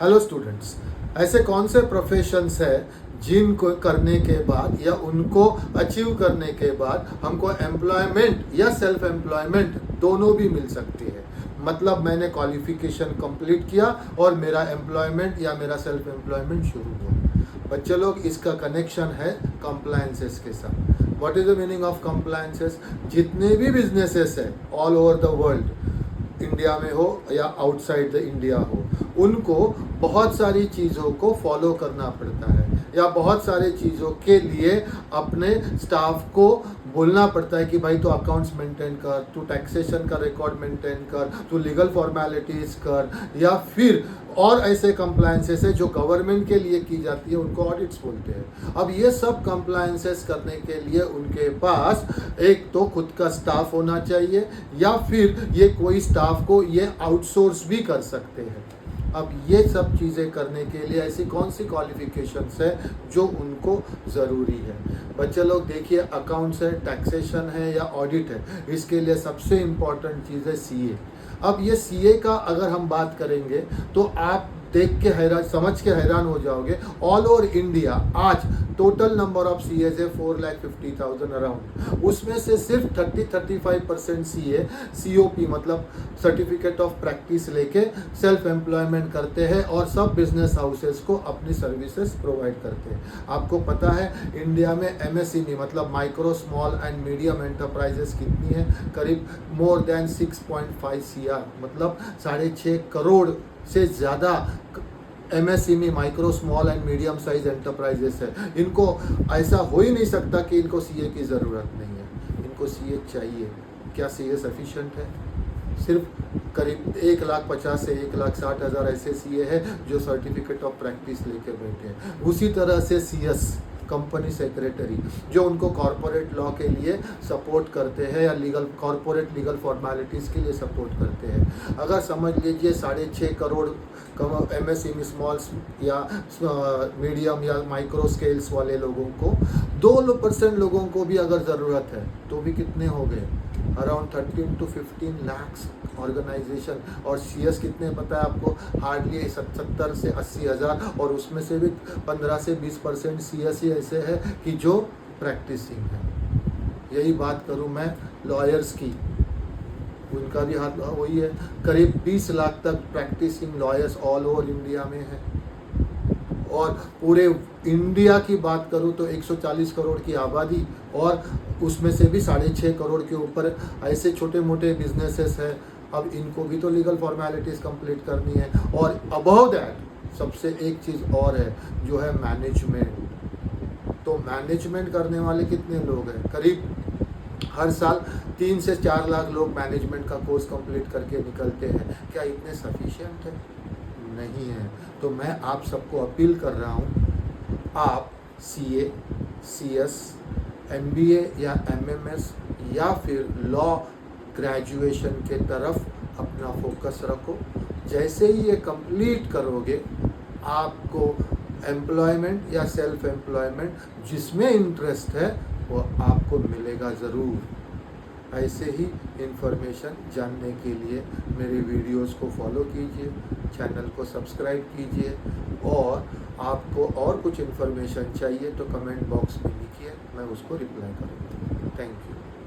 Hello students, ऐसे कौन से प्रोफेशंस है जिनको करने के बाद या उनको अचीव करने के बाद हमको एम्प्लॉयमेंट या सेल्फ एम्प्लॉयमेंट दोनों भी मिल सकती है। मतलब मैंने क्वालिफिकेशन कंप्लीट किया और मेरा एम्प्लॉयमेंट या मेरा सेल्फ एम्प्लॉयमेंट शुरू हुआ। बच्चे लोग, इसका कनेक्शन है कंप्लायंसेस के साथ। What is the meaning of compliances? जितने भी बिजनेसेस है all over the world, India में हो या आउटसाइड द इंडिया हो, उनको बहुत सारी चीज़ों को फॉलो करना पड़ता है या बहुत सारी चीज़ों के लिए अपने स्टाफ को बोलना पड़ता है कि भाई तू अकाउंट्स मेंटेन कर, तू टैक्सेशन का रिकॉर्ड मेंटेन कर, तू लीगल फॉर्मेलिटीज़ कर, या फिर और ऐसे कंप्लायंसेस है जो गवर्नमेंट के लिए की जाती है, उनको ऑडिट्स बोलते हैं। अब ये सब कंप्लायंसेस करने के लिए उनके पास एक तो खुद का स्टाफ होना चाहिए या फिर ये कोई स्टाफ को ये आउटसोर्स भी कर सकते हैं। अब ये सब चीज़ें करने के लिए ऐसी कौन सी क्वालिफिकेशंस है जो उनको ज़रूरी है? बच्चे लोग देखिए, अकाउंट्स है, टैक्सेशन है या ऑडिट है, इसके लिए सबसे इम्पॉर्टेंट चीज़ है सीए। अब ये सीए का अगर हम बात करेंगे तो आप देख के हैरान, समझ के हैरान हो जाओगे। ऑल ओवर इंडिया आज total number of CAs है 4,50,000 अराउंड। उसमें से सिर्फ 30-35% सीए सीओपी मतलब सर्टिफिकेट ऑफ प्रैक्टिस लेके सेल्फ एम्प्लॉयमेंट करते हैं और सब बिजनेस हाउसेस को अपनी सर्विसेज प्रोवाइड करते हैं। आपको पता है इंडिया में एमएसएमई मतलब micro small and medium enterprises कितनी है? करीब मोर देन 6.5 CR मतलब 6.5 करोड़ से ज़्यादा MSME micro small and medium size enterprises है। इनको ऐसा हो ही नहीं सकता कि इनको सीए की ज़रूरत नहीं है, इनको सीए चाहिए। क्या सीए सफिशिएंट है? सिर्फ करीब 1,50,000 से 1,60,000 ऐसे सीए है जो सर्टिफिकेट ऑफ प्रैक्टिस लेके बैठे हैं। उसी तरह से सीएस कंपनी सेक्रेटरी जो उनको कॉरपोरेट लॉ के लिए सपोर्ट करते हैं या कॉरपोरेट लीगल फॉर्मेलिटीज़ के लिए सपोर्ट करते हैं। अगर समझ लीजिए 6.5 करोड़ एमएसएमई स्मॉल या मीडियम या माइक्रो स्केल्स वाले लोगों को 2% लोगों को भी अगर ज़रूरत है तो भी कितने हो गए? Around 13 to 15 lakh organisation. और सीएस कितने पता है आपको? हार्डली 70 से 80 हज़ार, और उसमें से भी 15 से 20% सीएस ही ऐसे है कि जो प्रैक्टिसिंग है। यही बात करूं मैं लॉयर्स की, उनका भी हाथ वही है। करीब 20 लाख तक practising lawyers all over India में है। और पूरे इंडिया की बात करूं तो 140 करोड़ की आबादी, और उसमें से भी 6.5 करोड़ के ऊपर ऐसे छोटे मोटे बिजनेसेस हैं। अब इनको भी तो लीगल फॉर्मेलिटीज़ कंप्लीट करनी है। और अबव दैट सबसे एक चीज़ और है जो है मैनेजमेंट। तो मैनेजमेंट करने वाले कितने लोग हैं? करीब हर साल 3 से 4 लाख लोग मैनेजमेंट का कोर्स कंप्लीट करके निकलते हैं। क्या इतने सफिशिएंट है? नहीं है। तो मैं आप सबको अपील कर रहा हूँ, आप सीए, सीएस, एमबीए या एमएमएस या फिर लॉ ग्रेजुएशन के तरफ अपना फोकस रखो। जैसे ही ये कंप्लीट करोगे, आपको एम्प्लॉयमेंट या सेल्फ एम्प्लॉयमेंट जिसमें इंटरेस्ट है वो आपको मिलेगा ज़रूर। ऐसे ही इन्फॉर्मेशन जानने के लिए मेरे वीडियोस को फॉलो कीजिए, चैनल को सब्सक्राइब कीजिए, और आपको और कुछ इन्फॉर्मेशन चाहिए तो कमेंट बॉक्स में लिखिए, मैं उसको रिप्लाई करूँगा। Thank you.